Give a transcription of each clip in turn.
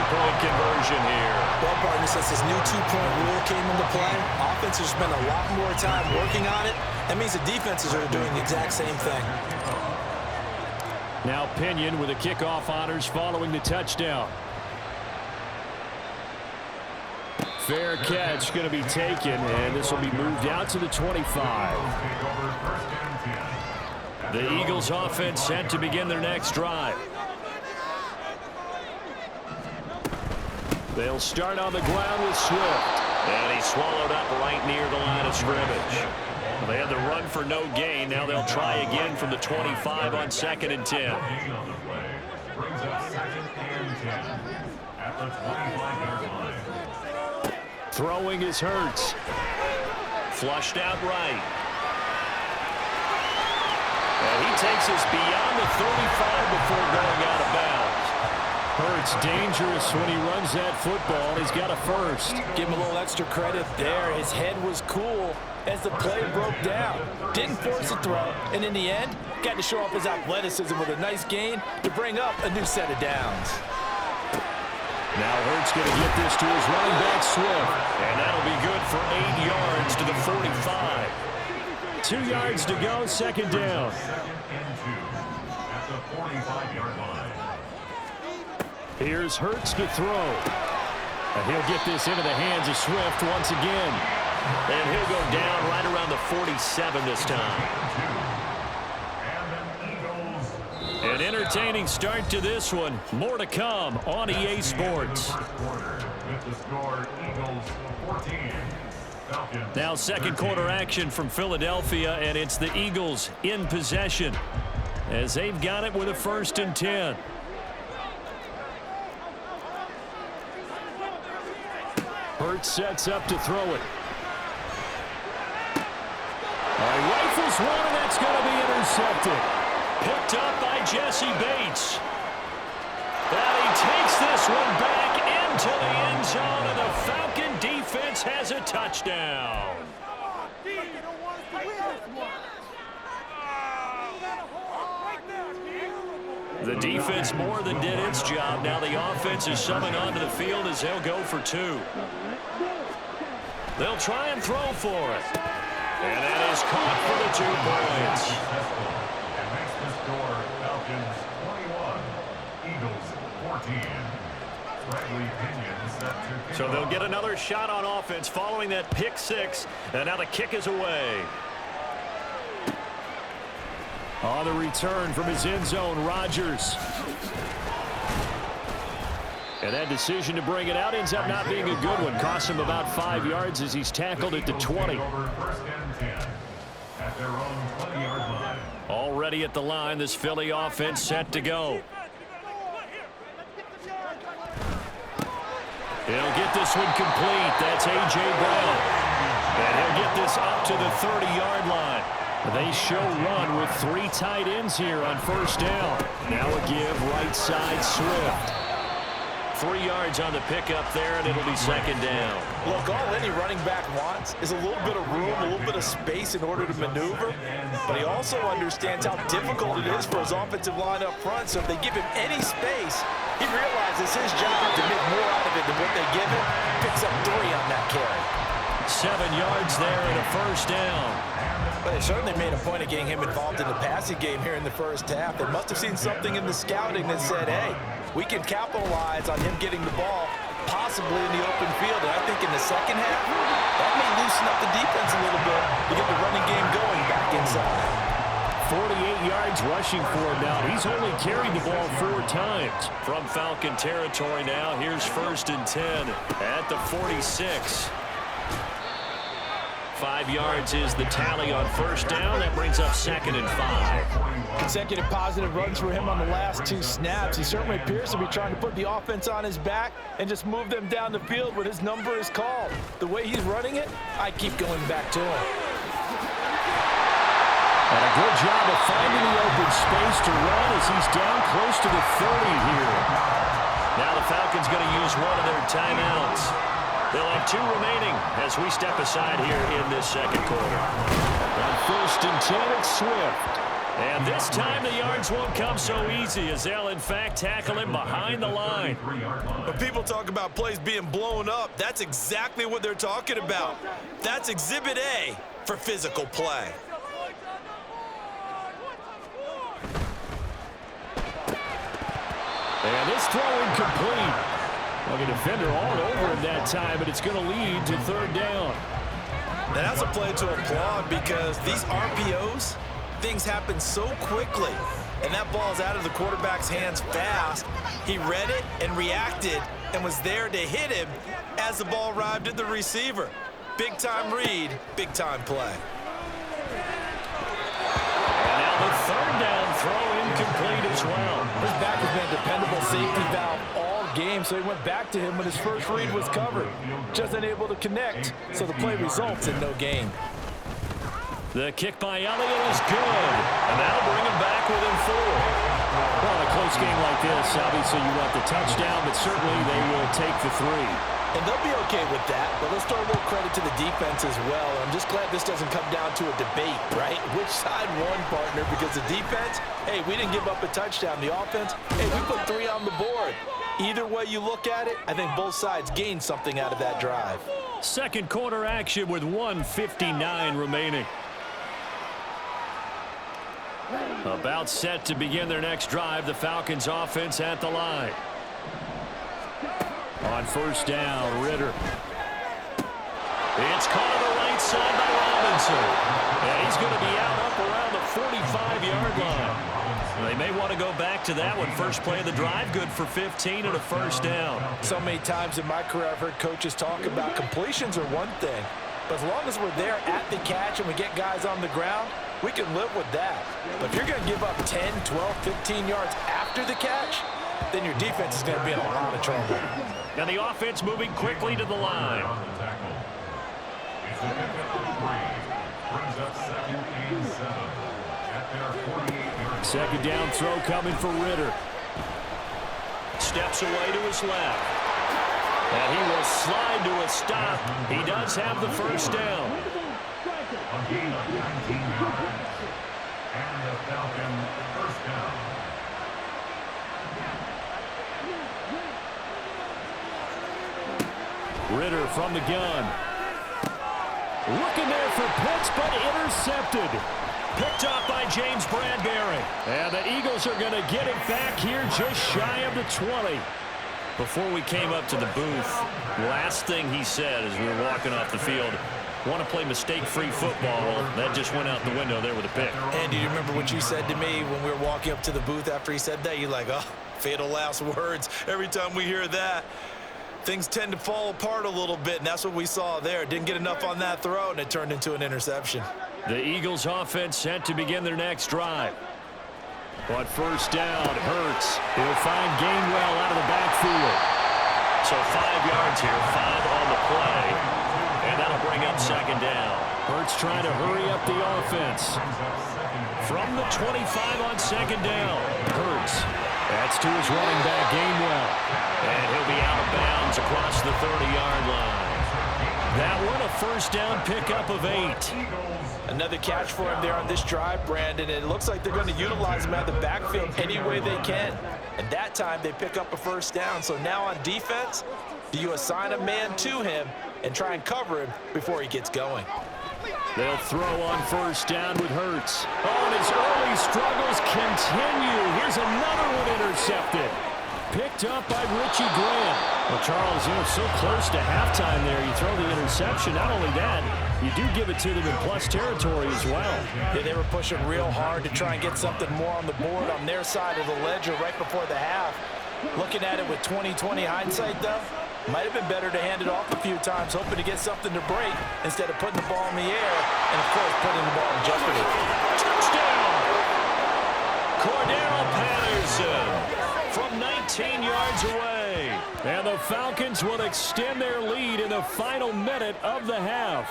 two-point conversion here. Well, partner, since this new two-point rule came into play, offenses spend a lot more time working on it. That means the defenses are doing the exact same thing. Now Pinion with the kickoff honors following the touchdown. Fair catch going to be taken, and this will be moved out to the 25. The Eagles offense set to begin their next drive. They'll start on the ground with Swift. And he's swallowed up right near the line of scrimmage. They had the run for no gain. Now they'll try again from the 25 on 2nd and 10. Throwing is Hurts. Flushed out right. And he takes us beyond the 35 before going out of bounds. Hurts dangerous when he runs that football. He's got a first. Give him a little extra credit there. His head was cool as the play broke down. Didn't force a throw, and in the end, got to show off his athleticism with a nice gain to bring up a new set of downs. Now Hurts going to get this to his running back Swift, and that'll be good for 8 yards to the 45. 2 yards to go, 2nd down. Here's Hurts to throw. And he'll get this into the hands of Swift once again. And he'll go down right around the 47 this time. An entertaining start to this one. More to come on EA Sports. Now 2nd quarter action from Philadelphia, and it's the Eagles in possession as they've got it with a 1st and 10. Hurts sets up to throw it. Rifles one, and that's going to be intercepted. Picked up by Jesse Bates. And he takes this one back into the end zone, and the Falcon defense has a touchdown. The defense more than did its job. Now the offense is summoned onto the field as they'll go for 2. They'll try and throw for it. And that is caught for the 2 points. So they'll get another shot on offense following that pick 6. And now the kick is away. On the return from his end zone, Rodgers. And that decision to bring it out ends up not being a good one. Costs him about 5 yards as he's tackled at the 20. Already at the line, this Philly offense set to go. He'll get this one complete. That's A.J. Brown. And he'll get this up to the 30-yard line. They show run with 3 tight ends here on 1st down. Now a give right side Swift. 3 yards on the pickup there, and it'll be 2nd down. Look, all any running back wants is a little bit of room, a little bit of space in order to maneuver. But he also understands how difficult it is for his offensive line up front. So if they give him any space, he realizes his job to make more out of it than what they give him. Picks up 3 on that carry. 7 yards there and a 1st down. But they certainly made a point of getting him involved in the passing game here in the 1st half. They must have seen something in the scouting that said, hey, we can capitalize on him getting the ball possibly in the open field. And I think in the 2nd half, that may loosen up the defense a little bit to get the running game going back inside. 48 yards rushing for him now. He's only carried the ball 4 times. From Falcon territory now, here's 1st and 10 at the 46. 5 yards is the tally on 1st down. That brings up 2nd and 5. Consecutive positive runs for him on the last 2 snaps. He certainly appears to be trying to put the offense on his back and just move them down the field when his number is called. The way he's running it, I keep going back to him. And a good job of finding the open space to run as he's down close to the 30 here. Now the Falcons going to use one of their timeouts. They'll have 2 remaining as we step aside here in this 2nd quarter. On 1st and 10, it's Swift. And this time the yards won't come so easy as they'll, in fact, tackle him behind the line. When people talk about plays being blown up, that's exactly what they're talking about. That's Exhibit A for physical play. And this throw incomplete. Well, the defender all over him that time, but it's going to lead to third down. And that's a play to applaud because these RPOs, things happen so quickly. And that ball's out of the quarterback's hands fast. He read it and reacted and was there to hit him as the ball arrived at the receiver. Big-time read, big-time play. And now the third down throw incomplete as well. His back has been a dependable safety valve all game, so he went back to him when his first read was covered. Just unable to connect, so the play results in no gain. The kick by Elliott is good, and that'll bring him back within 4. Well, in a close game like this, obviously you want the touchdown, but certainly they will take the 3. And they'll be okay with that, but let's throw a little credit to the defense as well. I'm just glad this doesn't come down to a debate, right? Which side won, partner? Because the defense, hey, we didn't give up a touchdown. The offense, hey, we put 3 on the board. Either way you look at it, I think both sides gained something out of that drive. Second quarter action with 1:59 remaining. About set to begin their next drive, the Falcons offense at the line. On first down, Ritter. It's caught on the right side by Robinson. And he's going to be out up around the 45-yard line. They may want to go back to that one. First play of the drive, good for 15 and a first down. So many times in my career I've heard coaches talk about completions are one thing. But as long as we're there at the catch and we get guys on the ground, we can live with that. But if you're going to give up 10, 12, 15 yards after the catch, then your defense is going to be in a lot of trouble. And the offense moving quickly to the line. Second down throw coming for Ritter. Steps away to his left. And he will slide to a stop. He does have the first down. And the Falcon first down. Ritter from the gun. Looking there for Pitts, but intercepted. Picked up by James Bradbury. And the Eagles are going to get it back here just shy of the 20. Before we came up to the booth, last thing he said as we were walking off the field, want to play mistake-free football. Well, that just went out the window there with a pick. And do you remember what you said to me when we were walking up to the booth after he said that? You're like, oh, fatal last words. Every time we hear that, things tend to fall apart a little bit, and that's what we saw there. Didn't get enough on that throw, and it turned into an interception. The Eagles offense set to begin their next drive. On first down, Hurts. He'll find Gainwell out of the backfield. So 5 yards here, 5 on the play. And that'll bring up second down. Hurts trying to hurry up the offense. From the 25 on second down, Hurts. That's to his running back, Gainwell. And he'll be out of bounds across the 30-yard line. That one a first down pickup of 8. Another catch for him there on this drive, Brandon. And it looks like they're going to utilize him out of the backfield any way they can. And that time they pick up a first down. So now on defense, do you assign a man to him and try and cover him before he gets going? They'll throw on first down with Hurts. Oh, and his early struggles continue. Here's another one intercepted. Picked up by Richie Grant. Well, Charles, so close to halftime there. You throw the interception. Not only that, you do give it to them in plus territory as well. Yeah, they were pushing real hard to try and get something more on the board on their side of the ledger right before the half. Looking at it with 20/20 hindsight, though, might have been better to hand it off a few times, hoping to get something to break instead of putting the ball in the air and, of course, putting the ball in jeopardy. Touchdown! Cordero Patterson from 19 yards away. And the Falcons will extend their lead in the final minute of the half.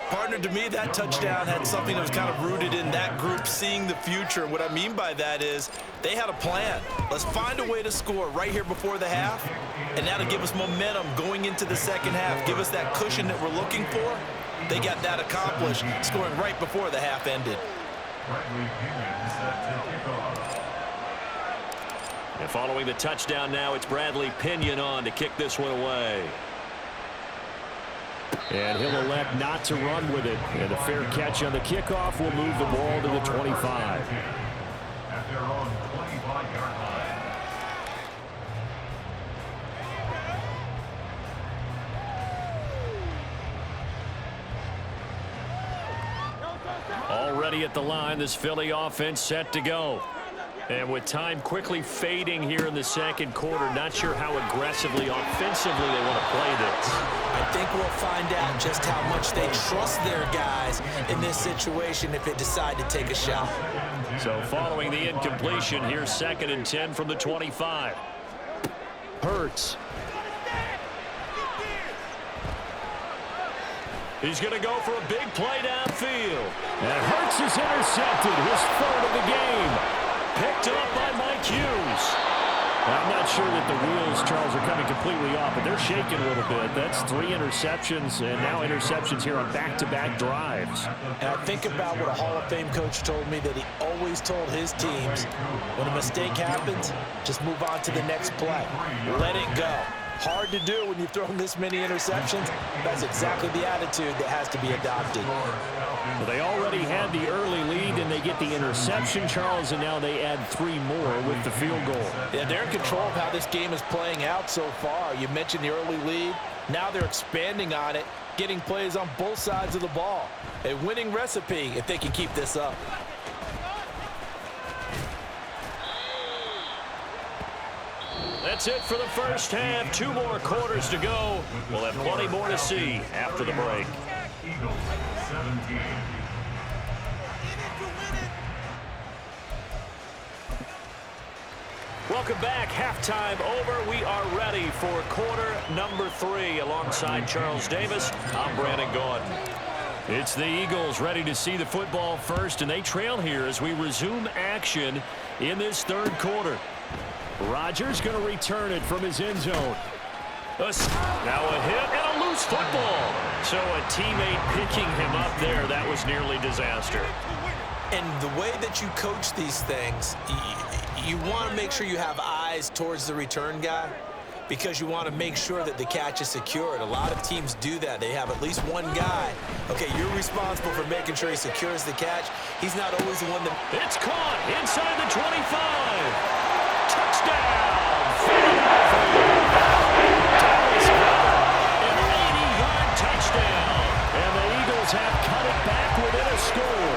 Partner, to me, that touchdown had something that was kind of rooted in that group seeing the future. What I mean by that is they had a plan. Let's find a way to score right here before the half, and that'll give us momentum going into the second half, give us that cushion that we're looking for. They got that accomplished, scoring right before the half ended. And following the touchdown now, it's Bradley Pinion on to kick this one away. And he'll elect not to run with it. And a fair catch on the kickoff will move the ball to the 25. At their own 25-yard line. Already at the line, this Philly offense set to go. And with time quickly fading here in the second quarter, not sure how aggressively, offensively they want to play this. I think we'll find out just how much they trust their guys in this situation if they decide to take a shot. So following the incompletion, here's 2nd and 10 from the 25. Hurts. He's going to go for a big play downfield. And Hurts is intercepted, his 3rd of the game. Picked up by Mike Hughes. I'm not sure that the wheels, Charles, are coming completely off, but they're shaking a little bit. That's 3 interceptions, and now interceptions here on back-to-back drives. And I think about what a Hall of Fame coach told me, that he always told his teams, when a mistake happens, just move on to the next play. Let it go. Hard to do when you've thrown this many interceptions. That's exactly the attitude that has to be adopted. Well, they already had the early lead, and they get the interception, Charles, and now they add 3 more with the field goal. Yeah, they're in control of how this game is playing out so far. You mentioned the early lead. Now they're expanding on it, getting plays on both sides of the ball. A winning recipe if they can keep this up. That's it for the first half. 2 more quarters to go. We'll have plenty more to see after the break. Eagles 17. Welcome back. Halftime over. We are ready for quarter number 3. Alongside Charles Davis, I'm Brandon Gordon. It's the Eagles ready to see the football first, and they trail here as we resume action in this 3rd quarter. Rodgers going to return it from his end zone. Now a hit and a loose football. So a teammate picking him up there. That was nearly disaster. And the way that you coach these things, you want to make sure you have eyes towards the return guy, because you want to make sure that the catch is secured. A lot of teams do that. They have at least one guy. Okay, you're responsible for making sure he secures the catch. He's not always the one that... It's caught inside the 25. Touchdown, Philadelphia. Dallas an 80-yard touchdown. And the Eagles have cut it back within a score.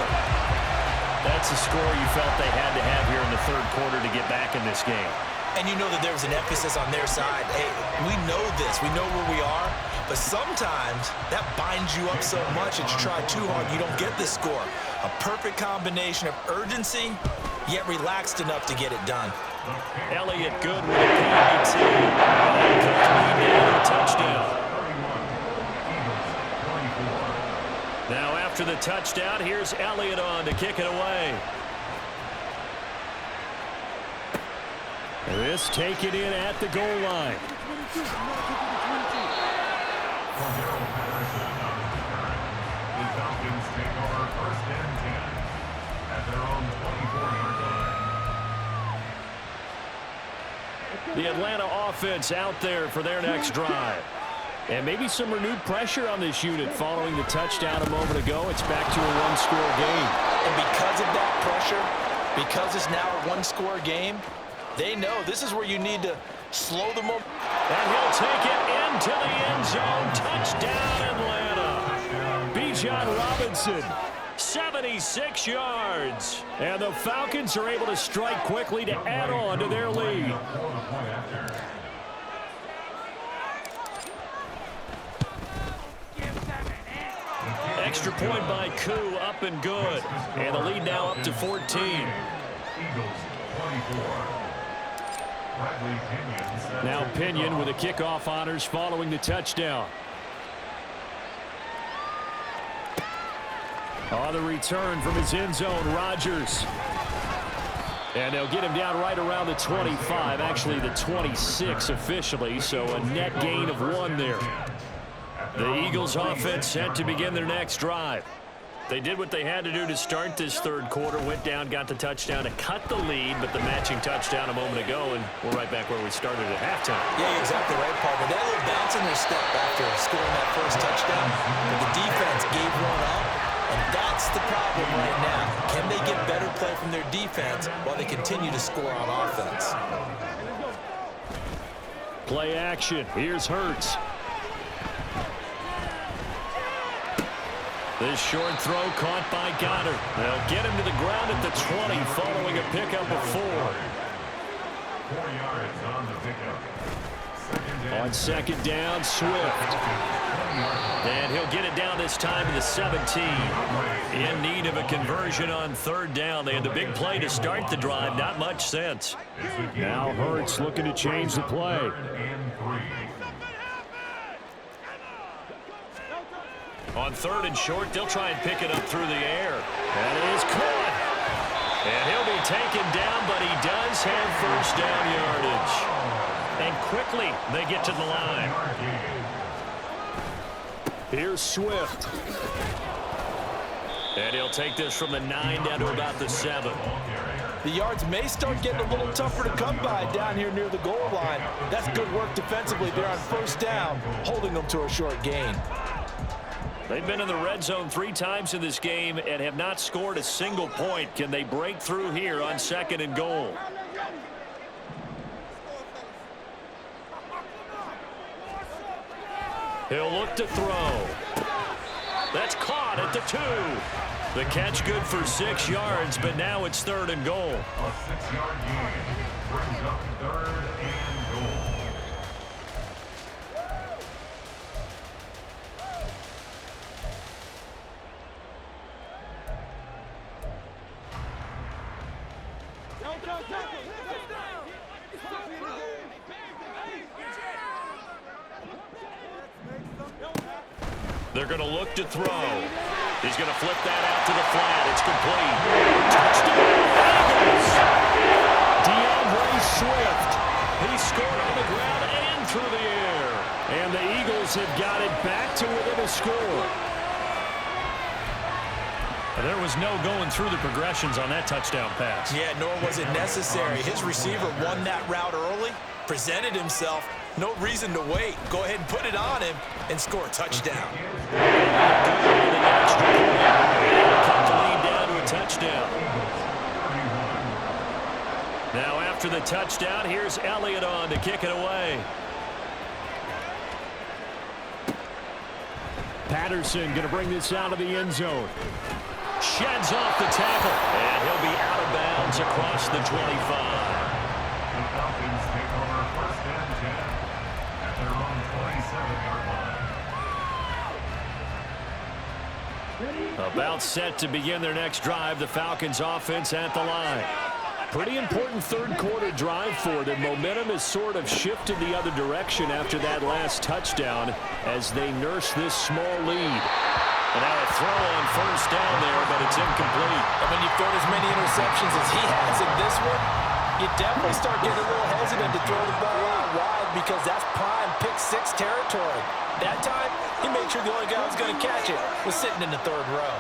That's a score you felt they had to have here in the 3rd quarter to get back in this game. And you know that there was an emphasis on their side. Hey, we know this. We know where we are. But sometimes that binds you up so much that you try too hard, you don't get this score. A perfect combination of urgency, yet relaxed enough to get it done. Elliott good with a PAT. Touchdown. Now after the touchdown, here's Elliott on to kick it away. This taken in at the goal line. The Falcons take over 1st and 10 at their own 24-yard line. The Atlanta offense out there for their next drive. And maybe some renewed pressure on this unit following the touchdown a moment ago. It's back to a 1-score game. And because of that pressure, because it's now a 1-score game, they know this is where you need to slow them up. And he'll take it into the end zone. Touchdown, Atlanta. Bijan Robinson, 76 yards. And the Falcons are able to strike quickly to add on to their lead. Extra point by Koo, up and good. And the lead now up to 14. Eagles 24. Now Pinion with the kickoff honors following the touchdown. On the return from his end zone, Rodgers. And they'll get him down right around the 25, actually the 26 officially, so a net gain of 1 there. The Eagles offense set to begin their next drive. They did what they had to do to start this third quarter, went down, got the touchdown to cut the lead, but the matching touchdown a moment ago, and we're right back where we started at halftime. Yeah, you're exactly right, Paul. But that little bounce in their step after scoring that first touchdown, but the defense gave one up, and that's the problem right now. Can they get better play from their defense while they continue to score on offense? Play action. Here's Hurts. This short throw caught by Goddard. They'll get him to the ground at the 20 following a pickup of 4. 4 yards on the pickup. On second down, Swift. And he'll get it down this time to the 17. In need of a conversion on third down. They had the big play to start the drive. Not much sense. Now Hurts looking to change the play. On third and short, they'll try and pick it up through the air. That is caught. And he'll be taken down, but he does have first down yardage. And quickly, they get to the line. Here's Swift. And he'll take this from the 9 down to about the 7. The yards may start getting a little tougher to come by down here near the goal line. That's good work defensively there on first down, holding them to a short gain. They've been in the red zone 3 times in this game and have not scored a single point. Can they break through here on second and goal? He'll look to throw. That's caught at the 2. The catch good for 6 yards, but now it's third and goal. A 6-yard gain brings up third and goal. They're going to look to throw. He's going to flip that out to the flat. It's complete. Touchdown, Eagles! DeAndre Swift. He scored on the ground and through the air. And the Eagles have got it back to within a score. There was no going through the progressions on that touchdown pass. Yeah, nor was it necessary. His receiver won that route early, presented himself. No reason to wait. Go ahead and put it on him and score a touchdown. Cut the lead down to a touchdown. Now after the touchdown, here's Elliott on to kick it away. Patterson going to bring this out of the end zone. Sheds off the tackle, and he'll be out of bounds across the 25. The Falcons take over first and 10 at their own 27-yard line. About set to begin their next drive. The Falcons offense at the line. Pretty important third quarter drive for them. Momentum has sort of shifted the other direction after that last touchdown as they nurse this small lead. And now a throw on first down there, but it's incomplete. And when you've thrown as many interceptions as he has in this one, you definitely start getting a little hesitant to throw the ball out wide because that's prime pick-6 territory. That time, he made sure the only guy who was going to catch it was sitting in the third row.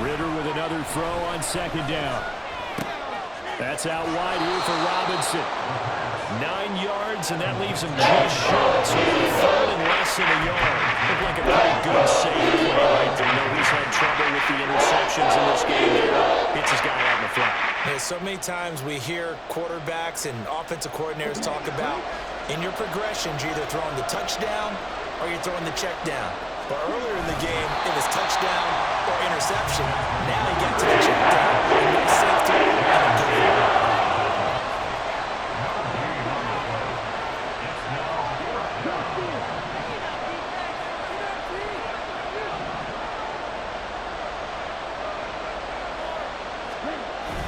Ritter with another throw on second down. That's out wide here for Robinson. 9 yards, and that leaves him just short. So third and less than a yard. Looked like a pretty good save play right there. No, he's had trouble with the interceptions in this game here. Hits his guy out in the flat. Yeah, so many times we hear quarterbacks and offensive coordinators talk about in your progressions, you're either throwing the touchdown or you're throwing the check down. But earlier in the game, it was touchdown or interception. Now he got to the check down. A nice safe throw and a good one.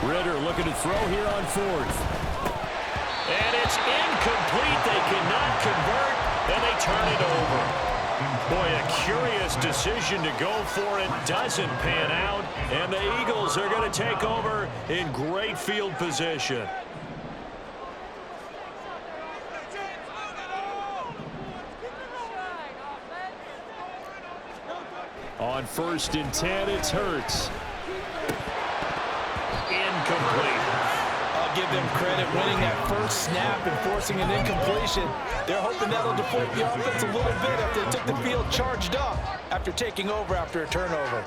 Ritter looking to throw here on fourth. And it's incomplete. They cannot convert, and they turn it over. Boy, a curious decision to go for it. Doesn't pan out, and the Eagles are going to take over in great field position. On 1st and 10, it's Hurts. Incomplete. I'll give them credit winning that first snap and forcing an incompletion. They're hoping that'll deflate the offense a little bit after they took the field charged up after taking over after a turnover.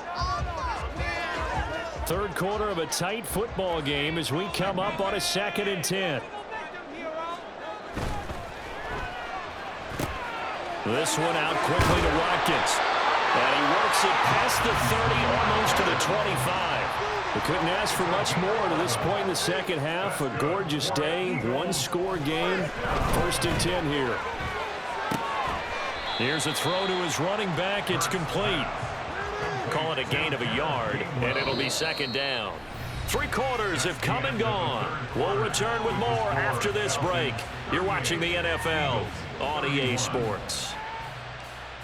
Third quarter of a tight football game as we come up on a 2nd and 10. This one out quickly to Watkins. And he works it past the 30, almost to the 25. They couldn't ask for much more to this point in the second half. A gorgeous day, one-score game. 1st and 10 here. Here's a throw to his running back. It's complete. Call it a gain of a yard, and it'll be 2nd down. 3 quarters have come and gone. We'll return with more after this break. You're watching the NFL on EA Sports.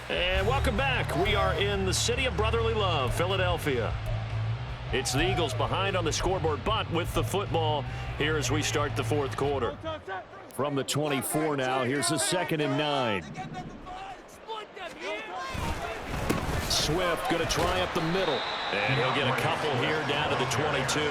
And welcome back. We are in the city of brotherly love, Philadelphia. It's the Eagles behind on the scoreboard, but with the football here as we start the 4th quarter. From the 24 now, here's a 2nd and 9. Swift going to try up the middle. And he'll get a couple here down to the 22.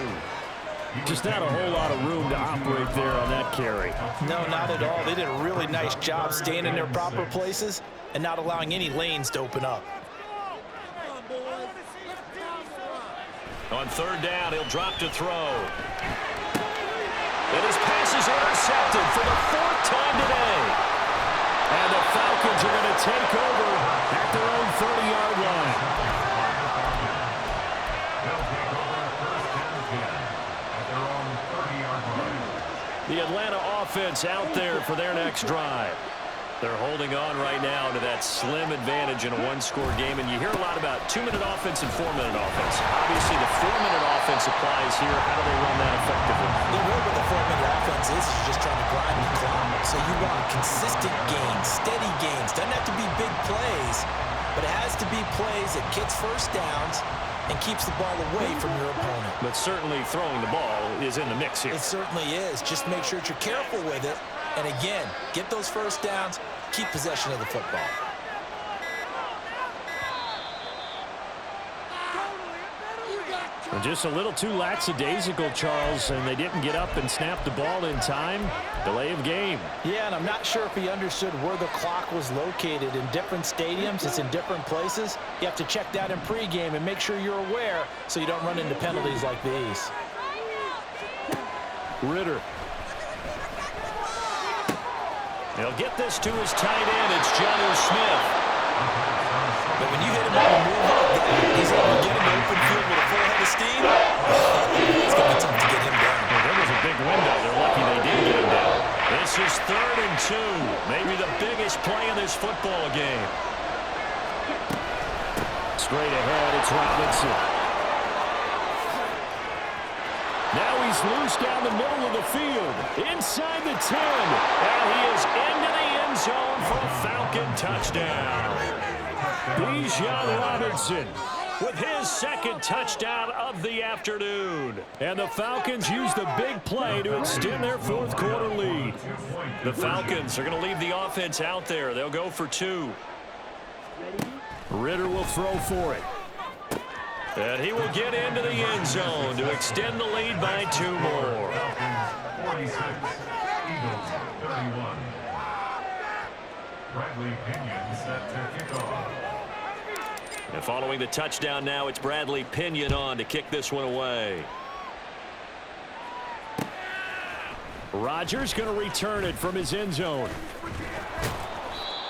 Just not a whole lot of room to operate there on that carry. No, not at all. They did a really nice job staying in their proper places and not allowing any lanes to open up. On 3rd down, he'll drop to throw. And his pass is intercepted for the 4th time today. And the Falcons are going to take over at their own 30-yard line. They'll take over 1st and 10 at their own 30-yard line. The Atlanta offense out there for their next drive. They're holding on right now to that slim advantage in a one-score game, and you hear a lot about 2-minute offense and 4-minute offense. Obviously, the 4-minute offense applies here. How do they run that effectively? The real what the 4-minute offense is just trying to grind the clock. So you want consistent gains, steady gains. Doesn't have to be big plays, but it has to be plays that gets first downs and keeps the ball away from your opponent. But certainly throwing the ball is in the mix here. It certainly is. Just make sure that you're careful with it. And again, get those first downs, keep possession of the football. And just a little too lackadaisical, Charles, and they didn't get up and snap the ball in time. Delay of game. Yeah, and I'm not sure if he understood where the clock was located. In different stadiums, it's in different places. You have to check that in pregame and make sure you're aware so you don't run into penalties like these. Ritter. He'll get this to his tight end. It's Jonnu Smith. But when you hit him on the move like that, he's able to get him open field with a full head of steam. It's going to be tough to get him down. Well, there was a big window. They're lucky they did get him down. This is 3rd and 2. Maybe the biggest play in this football game. Straight ahead, it's Robinson. Now he's loose down the middle of the field. Inside the 10. Now he is into the end zone for a Falcon touchdown. Bijan Robinson with his 2nd touchdown of the afternoon. And the Falcons use the big play to extend their 4th quarter lead. The Falcons are going to leave the offense out there. They'll go for 2. Ritter will throw for it. And he will get into the end zone to extend the lead by 2 more. 46, Eagles 31. Bradley Pinion set to kick off. And following the touchdown now, it's Bradley Pinion on to kick this one away. Rodgers going to return it from his end zone.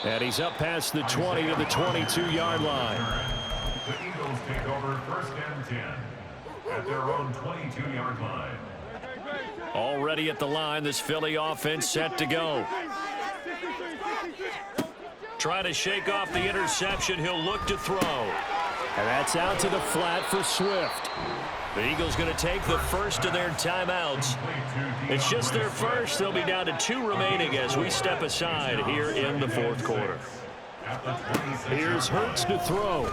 And he's up past the 20 to the 22-yard line. The Eagles take over 1st and 10 at their own 22-yard line. Already at the line, this Philly offense set to go. Trying to shake off the interception. He'll look to throw. And that's out to the flat for Swift. The Eagles going to take the first of their timeouts. It's just their first. They'll be down to 2 remaining as we step aside here in the 4th quarter. Here's Hurts to throw.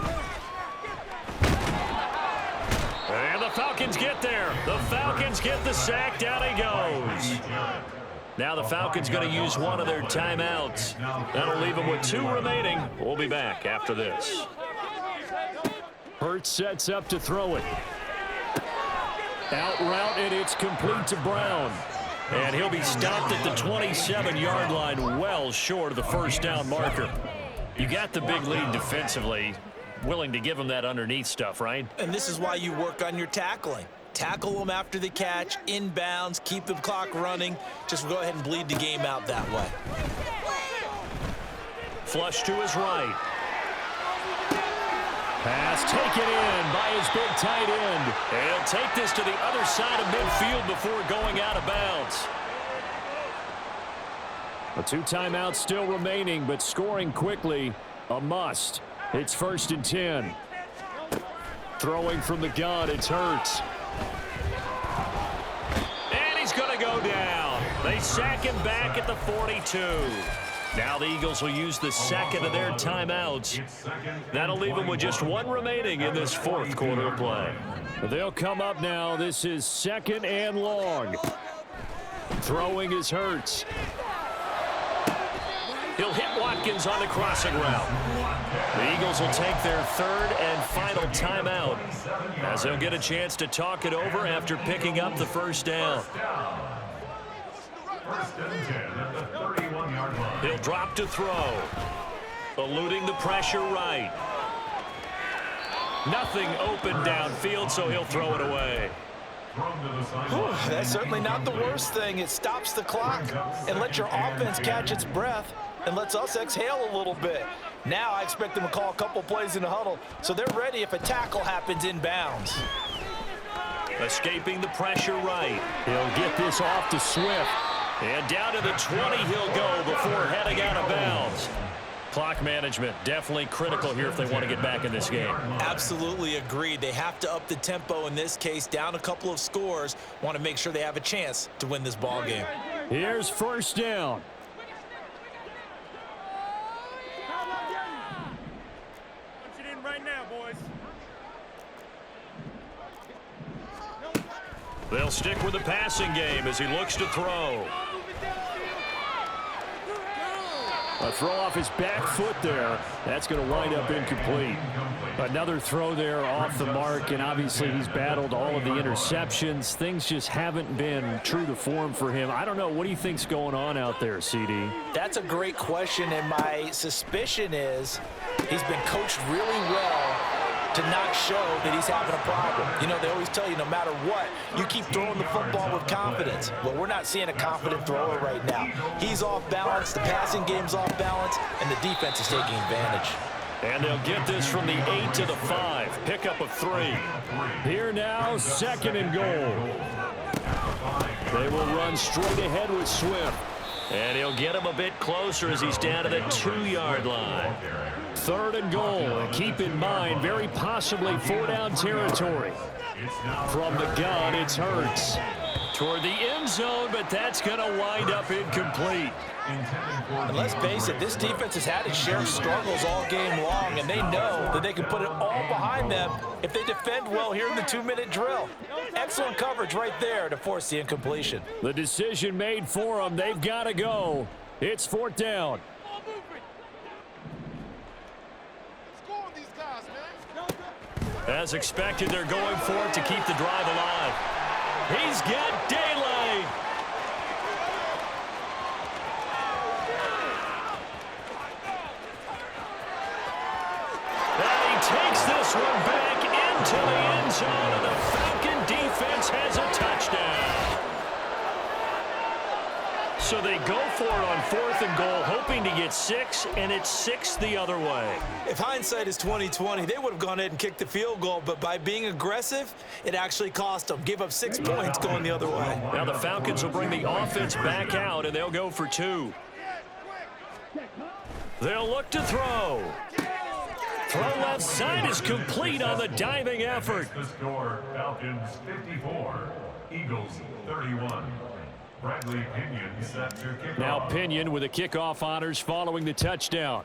And the Falcons get there. The Falcons get the sack. Down he goes. Now the Falcons going to use one of their timeouts. That'll leave them with 2 remaining. We'll be back after this. Hurts sets up to throw it. Out route, and it's complete to Brown. And he'll be stopped at the 27-yard line, well short of the first down marker. You got the big lead defensively. Willing to give him that underneath stuff, right? And this is why you work on your tackling. Tackle them after the catch, inbounds, keep the clock running. Just go ahead and bleed the game out that way. Flush to his right. Pass taken in by his big tight end. And he'll take this to the other side of midfield before going out of bounds. A 2 timeouts still remaining, but scoring quickly, a must. It's 1st and 10. Throwing from the gun, it's Hurts. And he's going to go down. They sack him back at the 42. Now the Eagles will use the second of their timeouts. That'll leave them with just 1 remaining in this 4th quarter of play. They'll come up now. This is 2nd and long. Throwing is Hurts. He'll hit Watkins on the crossing route. The Eagles will take their 3rd and final timeout as they'll get a chance to talk it over after picking up the first down. 1st and 10 at the 31-yard line. He'll drop to throw. Eluding the pressure right. Nothing open downfield, so he'll throw it away. That's certainly not the worst thing. It stops the clock and lets your offense catch its breath and lets us exhale a little bit. Now I expect them to call a couple plays in the huddle, so they're ready if a tackle happens inbounds. Escaping the pressure right. He'll get this off to Swift. And down to the 20 he'll go before heading out of bounds. Clock management definitely critical here if they want to get back in this game. Absolutely agreed. They have to up the tempo in this case, down a couple of scores. Want to make sure they have a chance to win this ball game. Here's 1st down. Punch it in right now, boys. They'll stick with the passing game as he looks to throw. A throw off his back foot there. That's going to wind up incomplete. Another throw there off the mark, and obviously he's battled all of the interceptions. Things just haven't been true to form for him. I don't know. What do you think's going on out there, CD? That's a great question, and my suspicion is he's been coached really well to not show that he's having a problem. You know, they always tell you no matter what, you keep throwing the football with confidence. Well, we're not seeing a confident thrower right now. He's off balance, the passing game's off balance, and the defense is taking advantage. And they'll get this from the 8 to the 5. Pickup of 3. Here now, 2nd and goal. They will run straight ahead with Swift. And he'll get him a bit closer as he's down to the 2-yard line. 3rd and goal. And keep in mind, very possibly 4-down territory. From the gun, it's Hurts. Toward the end zone, but that's going to wind up incomplete. And let's face it, this defense has had its share of struggles all game long, and they know that they can put it all behind them if they defend well here in the 2-minute drill. Excellent coverage right there to force the incompletion. The decision made for them. They've got to go. It's 4th down. As expected, they're going for it to keep the drive alive. He's got daylight. And he takes this one back into the end zone, and the Falcon defense has a touchdown. So they go for it on 4th and goal, hoping to get 6, and it's 6 the other way. If hindsight is 20/20, they would have gone ahead and kicked the field goal, but by being aggressive, it actually cost them. Gave up 6 points going the other way. Now the Falcons will bring the offense back out, and they'll go for 2. They'll look to throw. Throw left side is complete on the diving effort. The score, Falcons 54, Eagles 31. Bradley Pinion set to kick Now off. Pinion with the kickoff honors following the touchdown.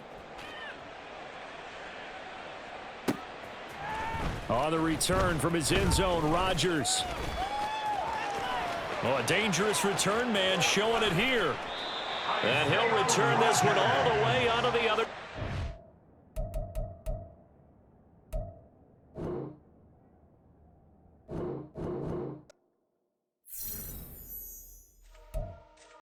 On the return from his end zone, Rodgers. Oh, a dangerous return man showing it here. And he'll return this one all the way onto the other.